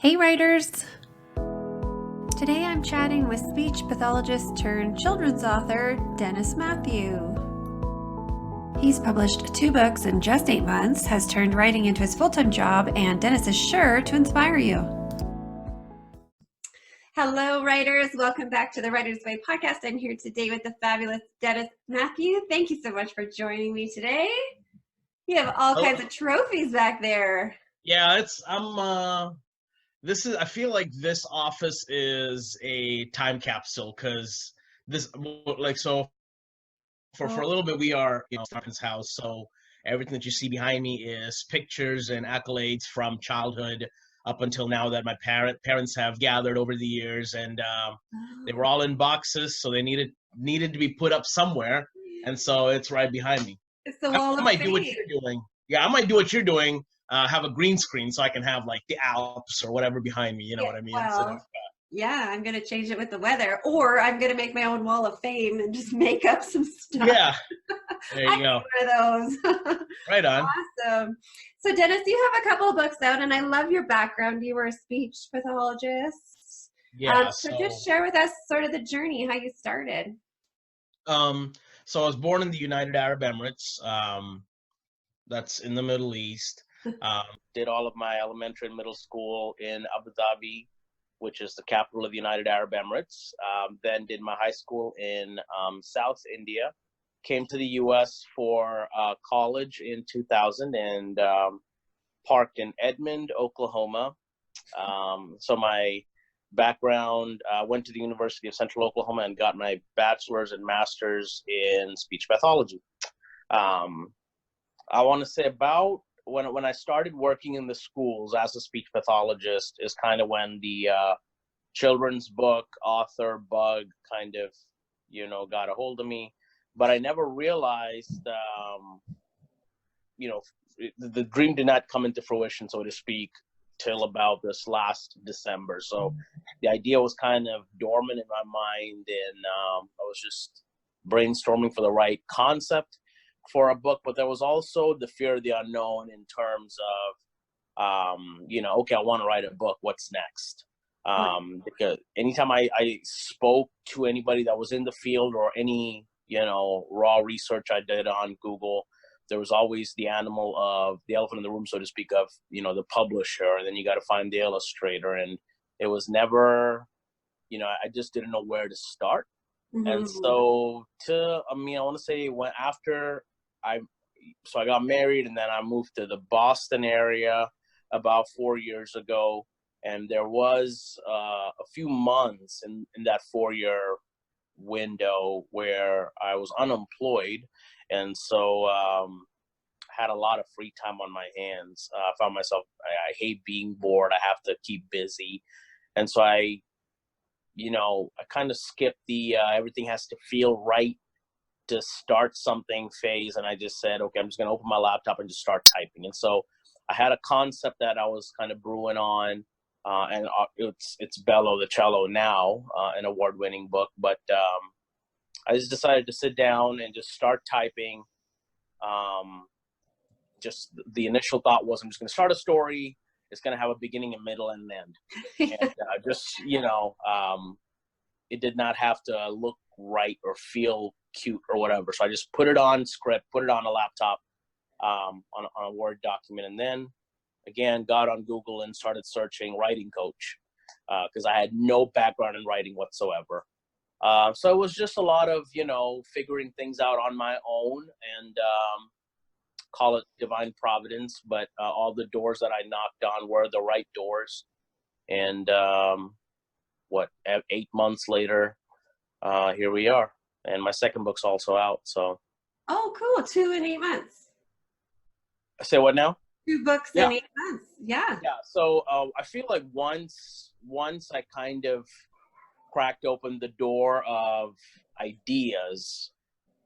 Hey writers! Today I'm chatting with speech pathologist turned children's author Dennis Matthew. He's published 2 books in just 8 months, has turned writing into his full-time job, and Dennis is sure to inspire you. Hello writers, welcome back to the Writer's Way podcast. I'm here today with the fabulous Dennis Matthew. Thank you so much for joining me today. You have all kinds of trophies back there. Yeah, I feel like this office is a time capsule because for a little bit we are in Stefan's house, so everything that you see behind me is pictures and accolades from childhood up until now that my parents have gathered over the years, and they were all in boxes, so they needed to be put up somewhere, and so it's right behind me. It's the wall of fame. I might do what you're doing. Yeah, I might do what you're doing. Have a green screen so I can have like the Alps or whatever behind me. You know what I mean? Well, yeah, I'm going to change it with the weather, or I'm going to make my own wall of fame and just make up some stuff. Yeah, there you go. One of those. Right on. Awesome. So Dennis, you have a couple of books out, and I love your background. You were a speech pathologist. Yeah. So just share with us sort of the journey, how you started. So I was born in the United Arab Emirates. That's in the Middle East. Did all of my elementary and middle school in Abu Dhabi, which is the capital of the United Arab Emirates. Then did my high school in South India. Came to the U.S. for college in 2000 and parked in Edmond, Oklahoma. So my background, went to the University of Central Oklahoma and got my bachelor's and master's in speech pathology. I want to say about when I started working in the schools as a speech pathologist is kind of when the children's book author bug kind of, got a hold of me. But I never realized, the dream did not come into fruition, so to speak, till about this last December. So the idea was kind of dormant in my mind, and I was just brainstorming for the right concept for a book, but there was also the fear of the unknown in terms of, okay, I want to write a book. What's next? Because anytime I spoke to anybody that was in the field or any, raw research I did on Google, there was always the elephant in the room, so to speak, of, the publisher, and then you got to find the illustrator. And it was never, I just didn't know where to start. Mm-hmm. And so I want to say I got married, and then I moved to the Boston area about 4 years ago. And there was a few months in that 4-year window where I was unemployed. And so had a lot of free time on my hands. I found myself, I hate being bored. I have to keep busy. And so I kind of skipped the everything has to feel right to start something phase, and I just said, okay, I'm just going to open my laptop and just start typing. And so I had a concept that I was kind of brewing on, and it's Bello the Cello now, an award-winning book. But I just decided to sit down and just start typing. Just the initial thought was, I'm just going to start a story. It's going to have a beginning, a middle, and an end. And it did not have to look right or feel cute or whatever. So I just put it on script, put it on a laptop, on a Word document, and then again got on Google and started searching writing coach, because I had no background in writing whatsoever. So it was just a lot of figuring things out on my own, and call it divine providence, but all the doors that I knocked on were the right doors. And 8 months later, here we are. And my second book's also out. So. Oh, cool! 2 in 8 months. Say what now? 2 books in 8 months. Yeah. Yeah. So I feel like once I kind of cracked open the door of ideas,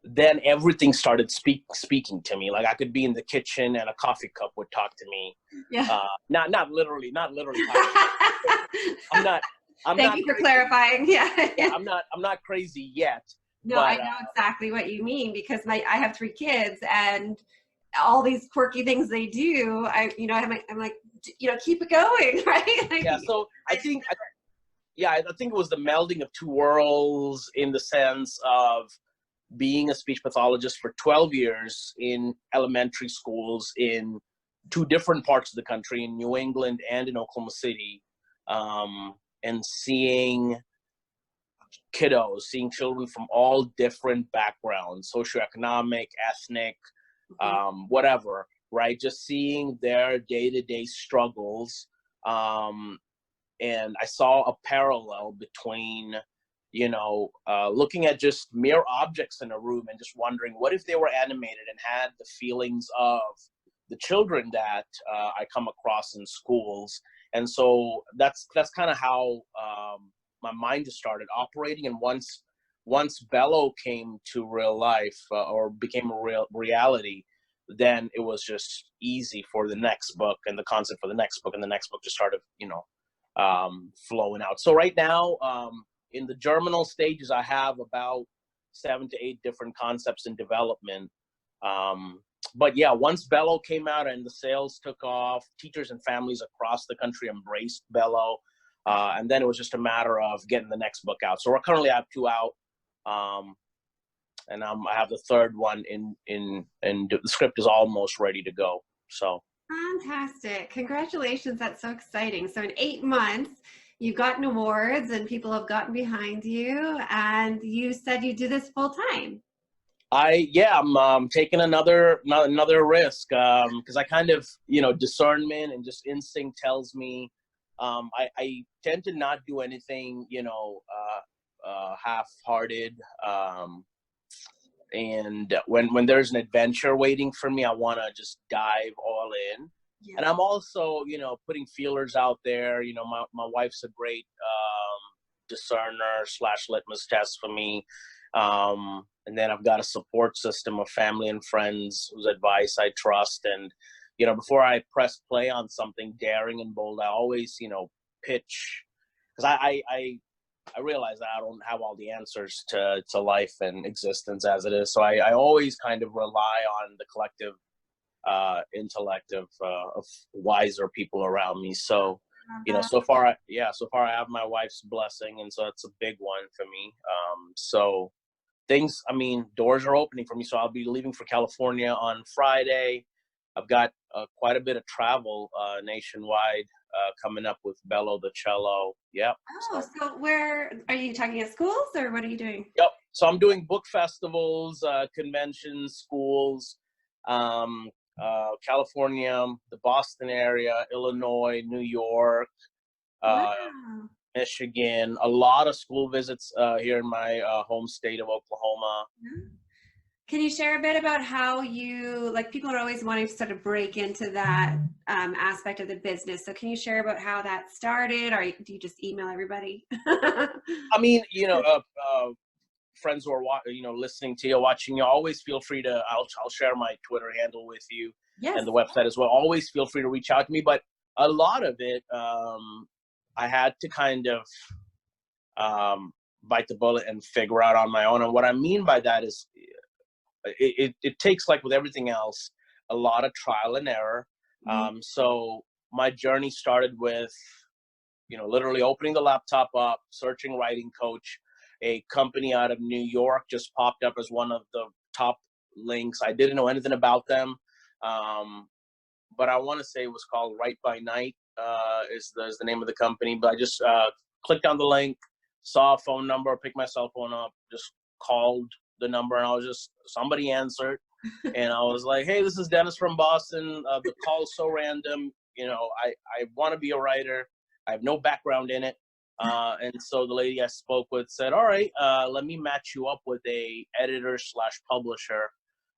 then everything started speaking to me. Like I could be in the kitchen and a coffee cup would talk to me. Yeah. Not literally. Thank you for clarifying. Yeah. I'm not crazy yet. No, but, I know exactly what you mean, because I have 3 kids, and all these quirky things they do. I'm like, keep it going, right? Like, Yeah. So I think it was the melding of two worlds in the sense of being a speech pathologist for 12 years in elementary schools in two different parts of the country, in New England and in Oklahoma City, and seeing kiddos, seeing children from all different backgrounds, socioeconomic, ethnic, whatever, right? Just seeing their day-to-day struggles. And I saw a parallel between, looking at just mere objects in a room and just wondering, what if they were animated and had the feelings of the children that I come across in schools? And so that's kind of how my mind just started operating. And once Bello came to real life, or became a real reality, then it was just easy for the next book and the concept for the next book, and the next book just started, flowing out. So right now, in the germinal stages, I have about 7 to 8 different concepts in development. But yeah, once Bello came out and the sales took off, teachers and families across the country embraced Bello. And then it was just a matter of getting the next book out. So we're currently have 2 out. And I have the third one and the script is almost ready to go. So fantastic. Congratulations. That's so exciting. So in 8 months, you've gotten awards and people have gotten behind you, and you said you do this full time. I'm taking another risk, because I kind of, discernment and just instinct tells me, I tend to not do anything, half-hearted. And when there's an adventure waiting for me, I want to just dive all in. Yeah. And I'm also, putting feelers out there. My wife's a great discerner / litmus test for me. And then I've got a support system of family and friends whose advice I trust. And, before I press play on something daring and bold, I always, pitch, because I realize that I don't have all the answers to life and existence as it is. So I always kind of rely on the collective intellect of wiser people around me. So, so far I have my wife's blessing. And so that's a big one for me. So doors are opening for me. So I'll be leaving for California on Friday. I've got quite a bit of travel nationwide coming up with Bello the Cello. Yep. Oh, so where are you talking at schools, or what are you doing? Yep. So I'm doing book festivals, conventions, schools, California, the Boston area, Illinois, New York, Wow. Michigan, a lot of school visits here in my home state of Oklahoma. Can you share a bit about how people are always wanting to sort of break into that aspect of the business. So can you share about how that started, or do you just email everybody? Friends who are listening to you, watching you, always feel free to, I'll share my Twitter handle with you. Yes. And the website as well. Always feel free to reach out to me. But a lot of it, I had to kind of bite the bullet and figure out on my own. And what I mean by that is it takes, like with everything else, a lot of trial and error. Mm-hmm. So my journey started with, literally opening the laptop up, searching Writing Coach. A company out of New York just popped up as one of the top links. I didn't know anything about them. But I want to say it was called Write by Night is the name of the company. But I just clicked on the link, saw a phone number, picked my cell phone up, just called the number, and somebody answered. And I was like, hey, this is Dennis from Boston. The call's so random. I want to be a writer. I have no background in it. And so the lady I spoke with said, all right, let me match you up with a editor / publisher.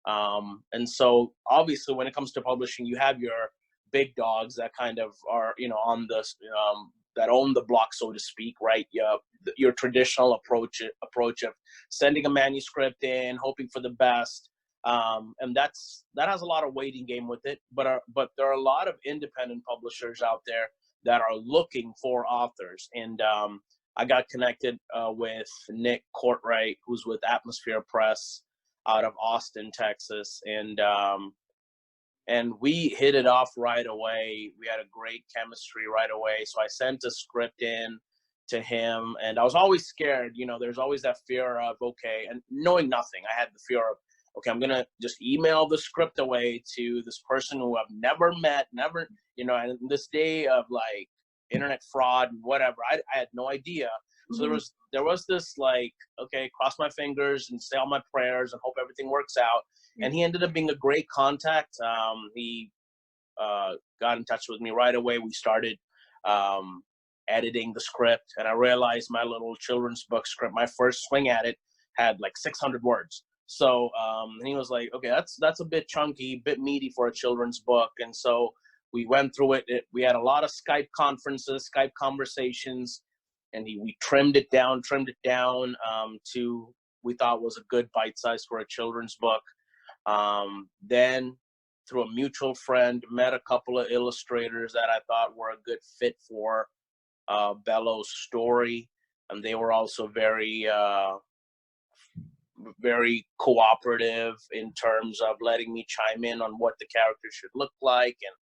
And so obviously when it comes to publishing, you have your big dogs that kind of are, on the, that own the block, so to speak, right? Your traditional approach of sending a manuscript in, hoping for the best. And that has a lot of waiting game with it, but there are a lot of independent publishers out there that are looking for authors. And I got connected with Nick Courtwright, who's with Atmosphere Press out of Austin, Texas. And and we hit it off right away. We had a great chemistry right away. So I sent a script in to him, and I was always scared. You know, there's always that fear of, okay, and knowing nothing, I had the fear of, okay, I'm gonna just email the script away to this person who I've never met, never, you know, and in this day of like internet fraud and whatever, I had no idea. So there was this like, okay, cross my fingers and say all my prayers and hope everything works out. And he ended up being a great contact. He got in touch with me right away. We started editing the script, and I realized my little children's book script, my first swing at it, had like 600 words. So and he was like, okay, that's a bit chunky, bit meaty for a children's book. And so we went through it. We had a lot of Skype conferences, Skype conversations, and we trimmed it down to we thought was a good bite size for a children's book. Then through a mutual friend, met a couple of illustrators that I thought were a good fit for Bello's story, and they were also very very cooperative in terms of letting me chime in on what the character should look like and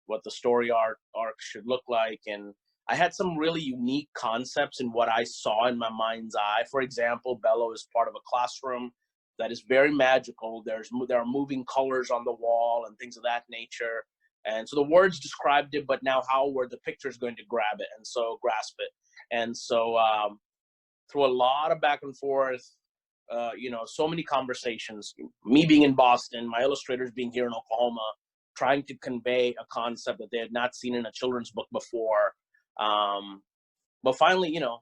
what the story arc should look like. And I had some really unique concepts in what I saw in my mind's eye. For example, Bello is part of a classroom that is very magical. There are moving colors on the wall and things of that nature. And so the words described it, but now how were the pictures going to grasp it? And so through a lot of back and forth, you know, so many conversations, me being in Boston, my illustrators being here in Oklahoma, trying to convey a concept that they had not seen in a children's book before. But finally, you know,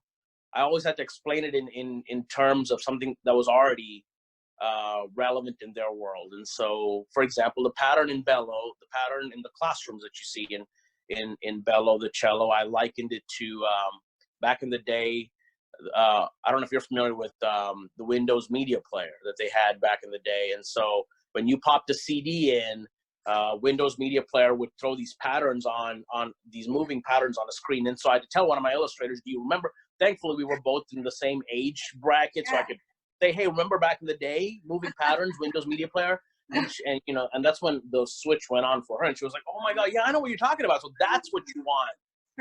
I always had to explain it in terms of something that was already relevant in their world. And so, for example, the pattern in Bello, the pattern in the classrooms that you see in Bello the cello, I likened it to back in the day. I don't know if you're familiar with the Windows Media Player that they had back in the day. And so when you popped a CD in, Windows Media Player would throw these patterns on these moving patterns on the screen. And so I had to tell one of my illustrators, do you remember? Thankfully, we were both in the same age bracket, so I could say, hey, remember back in the day, moving patterns, Windows Media Player? And you know, and that's when the switch went on for her. And she was like, oh my God, yeah, I know what you're talking about. So that's what you want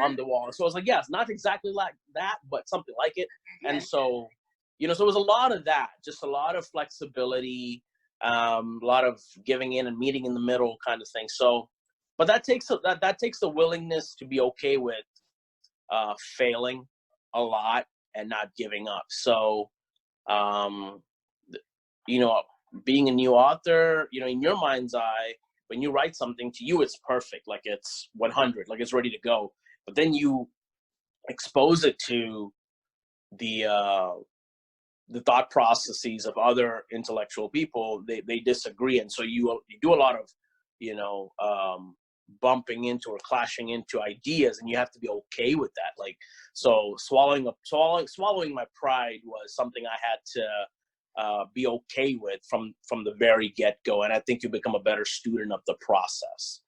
on the wall. So I was like, yes, not exactly like that, but something like it. And so, you know, so it was a lot of that, just a lot of flexibility, a lot of giving in and meeting in the middle kind of thing. So, but that takes the willingness to be okay with failing a lot and not giving up. So, you know, being a new author, you know, in your mind's eye, when you write something, to you it's perfect, like it's 100, like it's ready to go. But then you expose it to the thought processes of other intellectual people. They disagree, and so you do a lot of, you know, bumping into or clashing into ideas, and you have to be okay with that. Like, so swallowing my pride was something I had to be okay with from the very get-go, and I think you become a better student of the process.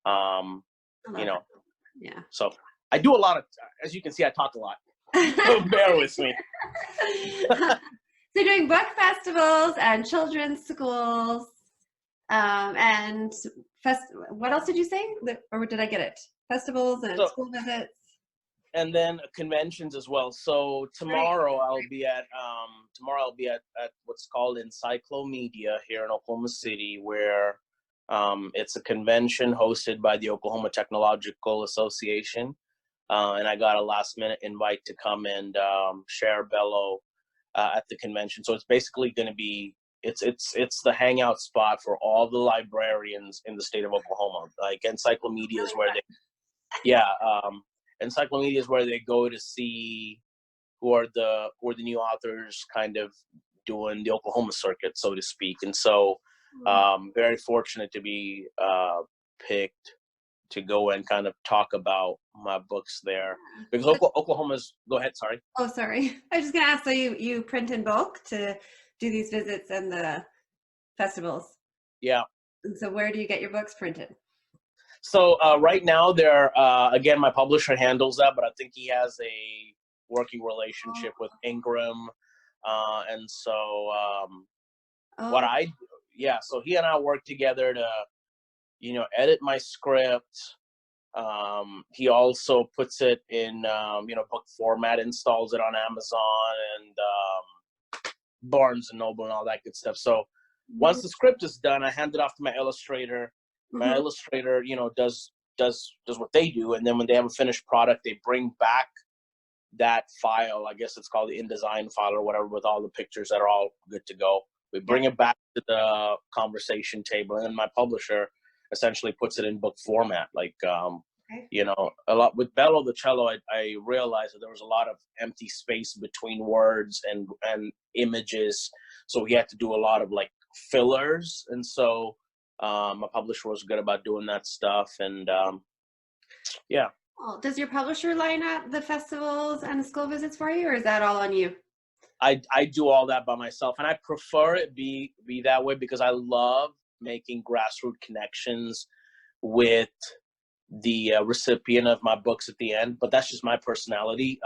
You know. Yeah. So I do a lot of, as you can see, I talk a lot. So bear with me. So doing book festivals and children's schools, and what else did you say? Or did I get it? Festivals and school visits. And then conventions as well. So tomorrow I'll be at what's called Encyclomedia here in Oklahoma City, where it's a convention hosted by the Oklahoma Technological Association. And I got a last minute invite to come and share Bello at the convention. So it's basically going to be, it's the hangout spot for all the librarians in the state of Oklahoma. Like Encyclomedia is where Encyclomedia is where they go to see who are the new authors kind of doing the Oklahoma circuit, so to speak. And so very fortunate to be picked to go and kind of talk about my books there, because Oklahoma's, go ahead, sorry. Oh, sorry. I was just going to ask, so you print in bulk to do these visits and the festivals? Yeah. And so where do you get your books printed? So right now they're, again, my publisher handles that, but I think he has a working relationship with Ingram. And so so he and I work together edit my script. He also puts it in, book format, installs it on Amazon and Barnes and Noble and all that good stuff. So once the script is done, I hand it off to my illustrator. My illustrator, does what they do, and then when they have a finished product, they bring back that file. I guess it's called the InDesign file or whatever, with all the pictures that are all good to go. We bring it back to the conversation table, and then my publisher essentially puts it in book format. Like, a lot with Bello the Cello, I realized that there was a lot of empty space between words and images, so we had to do a lot of like fillers, and so my publisher was good about doing that stuff, and yeah. Well, does your publisher line up the festivals and the school visits for you, or is that all on you? I do all that by myself, and I prefer it be that way because I love making grassroots connections with the recipient of my books at the end. But that's just my personality.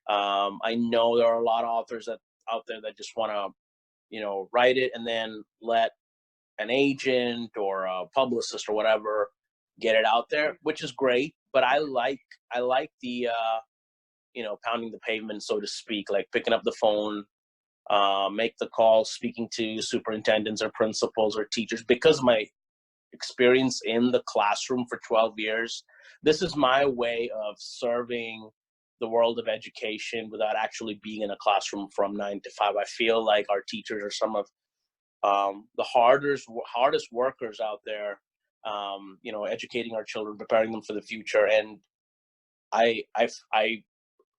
I know there are a lot of authors out there that just want to, write it and then let an agent or a publicist or whatever get it out there, which is great. But I like the pounding the pavement, so to speak, like picking up the phone, make the call, speaking to superintendents or principals or teachers, because my experience in the classroom for 12 years, this is my way of serving the world of education without actually being in a classroom from 9 to 5. I feel like our teachers are some of the hardest workers out there, educating our children, preparing them for the future. And I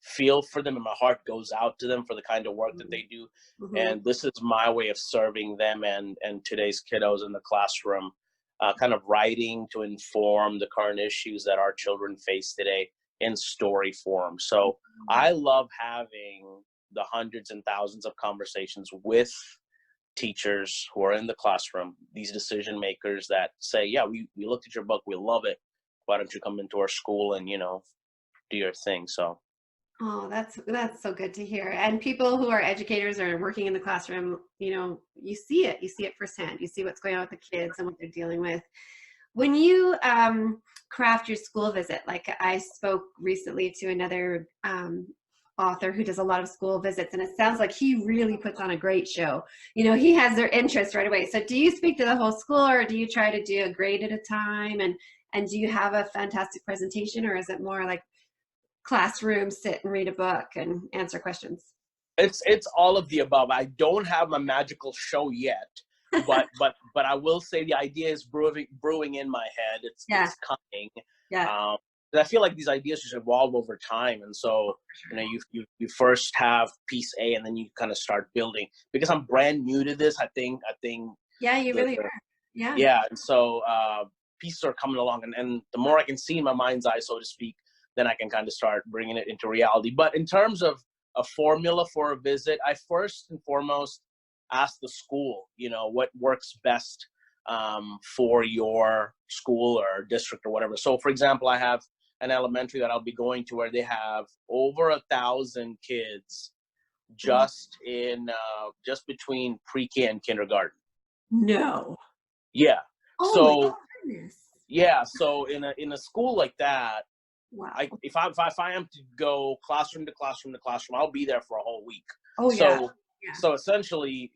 feel for them, and my heart goes out to them for the kind of work that they do. And this is my way of serving them and today's kiddos in the classroom, kind of writing to inform the current issues that our children face today in story form. So I love having the hundreds and thousands of conversations with teachers who are in the classroom, these decision makers that say, yeah, we looked at your book, we love it, why don't you come into our school and do your thing. So oh, that's so good to hear. And people who are educators or working in the classroom, you see it firsthand. You see what's going on with the kids and what they're dealing with. When you craft your school visit, like I spoke recently to another author who does a lot of school visits, and it sounds like he really puts on a great show. He has their interest right away. So do you speak to the whole school, or do you try to do a grade at a time? And do you have a fantastic presentation, or is it more like classroom, sit and read a book and answer questions? It's all of the above. I don't have my magical show yet, but I will say the idea is brewing in my head. It's coming. Yeah. I feel like these ideas just evolve over time, and so you first have piece A, and then you kind of start building. Because I'm brand new to this, I think. Yeah, you really are. Yeah. Yeah, and so pieces are coming along, and the more I can see in my mind's eye, so to speak, then I can kind of start bringing it into reality. But in terms of a formula for a visit, I first and foremost ask the school, what works best for your school or district or whatever. So, for example, I have an elementary that I'll be going to where they have over 1,000 kids just between pre-K and kindergarten. No. Yeah. Oh, so my goodness. Yeah. So in a school like that, wow. If I am to go classroom to classroom to classroom, I'll be there for a whole week. Oh, yeah. So essentially,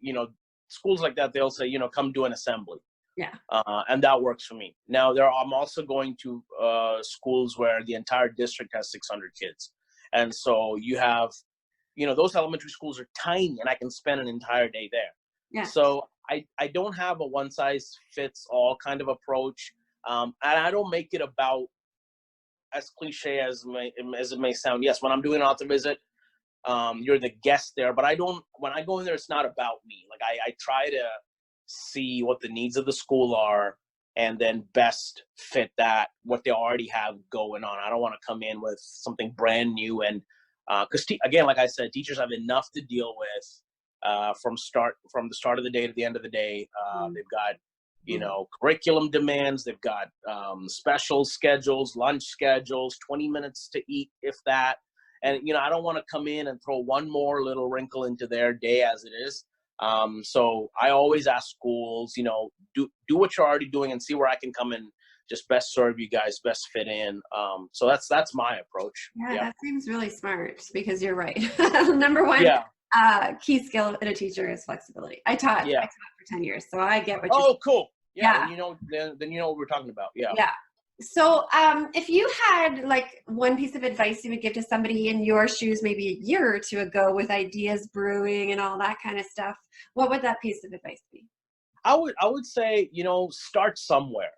schools like that, they'll say, come do an assembly. Yeah. And that works for me. Now, I'm also going to schools where the entire district has 600 kids. And so you have, those elementary schools are tiny, and I can spend an entire day there. Yeah. So I don't have a one-size-fits-all kind of approach. And I don't make it about, as cliche as it may sound, yes, when I'm doing an author visit, you're the guest there, but when I go in there, it's not about me. Like I try to see what the needs of the school are and then best fit that, what they already have going on. I don't want to come in with something brand new. And because again, like I said, teachers have enough to deal with from the start of the day to the end of the day. They've got curriculum demands, they've got special schedules, lunch schedules, 20 minutes to eat, if that. And, I don't want to come in and throw one more little wrinkle into their day as it is. So I always ask schools, do what you're already doing and see where I can come and just best serve you guys, best fit in. So that's my approach. Yeah, Yeah. that seems really smart because you're right. Number one, Yeah. Key skill in a teacher is flexibility. I taught for 10 years, so I get what you're saying. Cool. Yeah. Then you know what we're talking about. Yeah. Yeah. So if you had like one piece of advice you would give to somebody in your shoes maybe a year or two ago with ideas brewing and all that kind of stuff, what would that piece of advice be? I would say, start somewhere.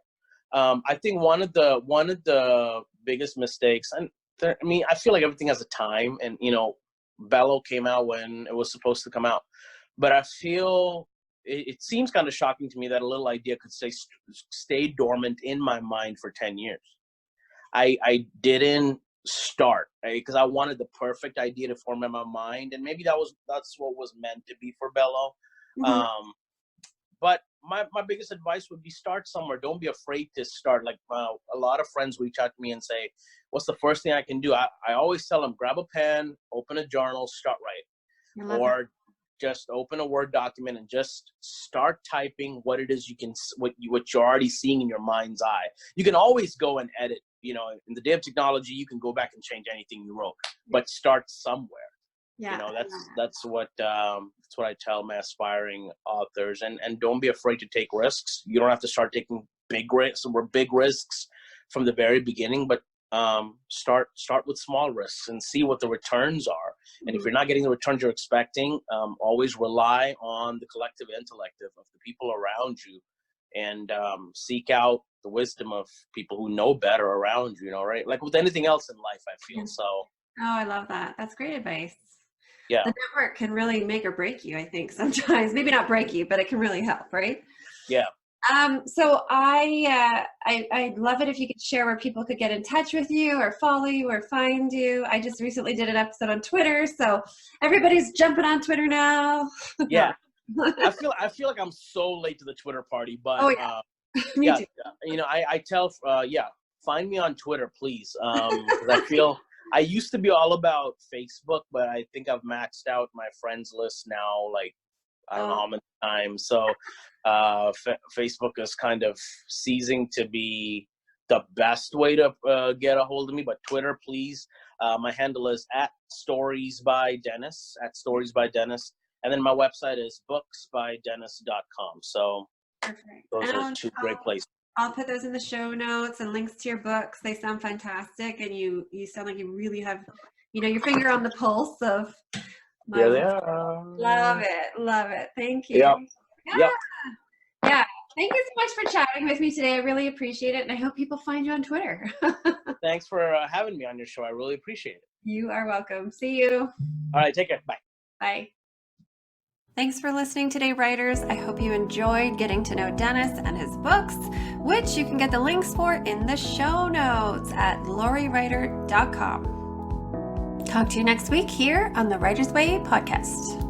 I think one of the biggest mistakes, and I feel like everything has a time, and Bello came out when it was supposed to come out, but I feel it seems kind of shocking to me that a little idea could stay dormant in my mind for 10 years. I didn't start because I wanted the perfect idea to form in my mind, and maybe that's what was meant to be for Bello. Mm-hmm. But my biggest advice would be start somewhere. Don't be afraid to start. Like a lot of friends reach out to me and say, what's the first thing I can do? I always tell them, grab a pen, open a journal, start writing. Or just open a Word document and just start typing what it is what you're already seeing in your mind's eye. You can always go and edit. In the day of technology, you can go back and change anything you wrote, but start somewhere. Yeah, that's what I tell my aspiring authors, and don't be afraid to take risks. You don't have to start taking big risks from the very beginning, but start with small risks and see what the returns are. And if you're not getting the returns you're expecting, always rely on the collective intellect of the people around you, and seek out the wisdom of people who know better around you. Right? Like with anything else in life, I feel so. Oh, I love that. That's great advice. Yeah. The network can really make or break you, I think, sometimes. Maybe not break you, but it can really help, right? Yeah. So I'd love it if you could share where people could get in touch with you or follow you or find you. I just recently did an episode on Twitter, so everybody's jumping on Twitter now. Yeah. I feel like I'm so late to the Twitter party, but Me too. I tell find me on Twitter, please. Because I feel I used to be all about Facebook, but I think I've maxed out my friends list now, like I don't know how many times. So Facebook is kind of ceasing to be the best way to get a hold of me. But Twitter, please. My handle is @storiesbydennis, @storiesbydennis. And then my website is booksbydennis.com. So those are two great places. I'll put those in the show notes and links to your books. They sound fantastic, and you sound like you really have, your finger on the pulse of my they are. Love it. Thank you. Yep. Yeah. Thank you so much for chatting with me today. I really appreciate it, and I hope people find you on Twitter. Thanks for having me on your show. I really appreciate it. You are welcome. See you. All right. Take care. Bye. Bye. Thanks for listening today, writers. I hope you enjoyed getting to know Dennis and his books, which you can get the links for in the show notes at lauriewriter.com. Talk to you next week here on the Writer's Way podcast.